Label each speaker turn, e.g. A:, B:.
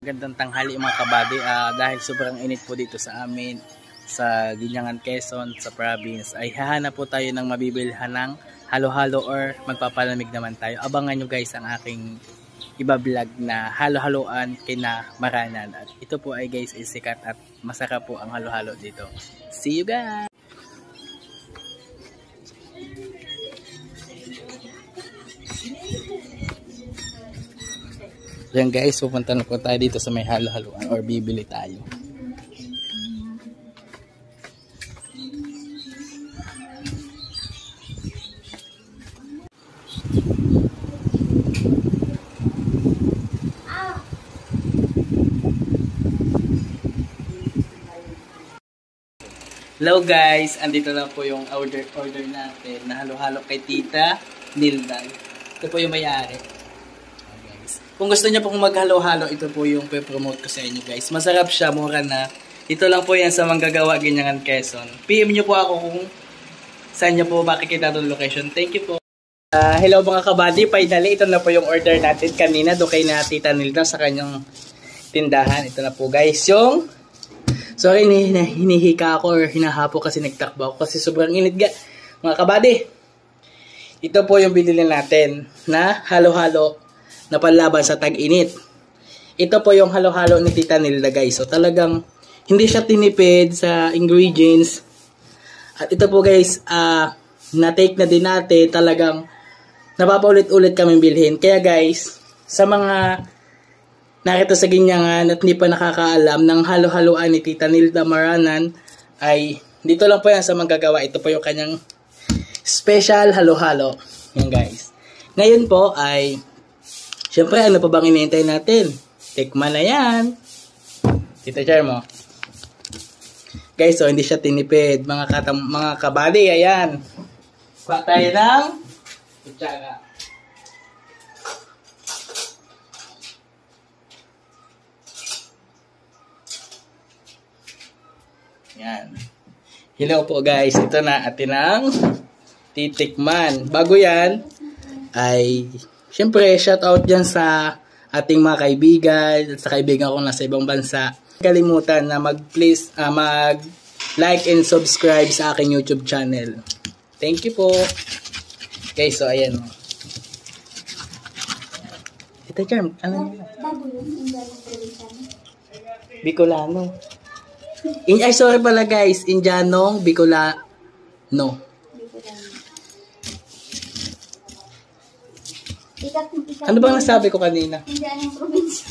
A: Magandang tanghali mga kabady. Dahil sobrang init po dito sa amin sa Ginyangan, Quezon, sa province, ay hahanap po tayo ng mabibilhan ng halo-halo or magpapalamig naman tayo. Abangan nyo guys ang aking iba-vlog na halo-haloan kina Maranan. At ito po ay guys ay sikat at masarap po ang halo-halo dito. See you guys! Yan guys, pupunta na po tayo dito sa may halo-haloan or bibili tayo. Hello guys, andito na po yung order natin na halo-halo kay Tita Nilda. Ito po yung may-ari. Kung gusto niyo pong maghalo-halo, ito po yung pe-promote ko sa inyo guys. Masarap siya, mura na. Ito lang po yan sa Manggagawa, Ginyangan, Quezon. PM niyo po ako kung saan niyo po makikita itong location. Thank you po. Hello mga kabady, finally ito na po yung order natin kanina do kay na Tita Nilda sa kanyang tindahan. Ito na po guys, yung sorry, hinihika ako or hinahapo kasi nagtakbo ako kasi sobrang init mga kabady. Ito po yung binili natin na halo-halo na panlaban sa tag-init. Ito po yung halo-halo ni Tita Nilda guys. So talagang hindi siya tinipid sa ingredients. At ito po guys, na-take na din natin. Talagang napapaulit-ulit kami bilhin. Kaya guys, sa mga nakita sa Ginyangan at hindi pa nakakaalam ng halo-haloan ni Tita Nilda Maranan, ay dito lang po yan sa Manggagawa. Ito po yung kanyang special halo-halo. Yan guys. Ngayon po ay siyempre, ano pa bang iniintay natin? Tikman na yan. Tita Char mo. Guys, so hindi siya tinipid. Mga kabady, ayan. Kuha tayo ng kutsara. Yan. Hello po guys. Ito na atin ang titikman. Bago yan, ay siyempre, shout out dyan sa ating mga kaibigan at sa kaibigan ko nasa ibang bansa. Kalimutan na mag-please, mag-like and subscribe sa aking YouTube channel. Thank you po. Okay, so ayan. Tita Charm, ano? Bicolano. Ay, sorry pala guys. Indianong Bicolano. Ano bang nasabi ko kanina?
B: Hindi anong probinsya.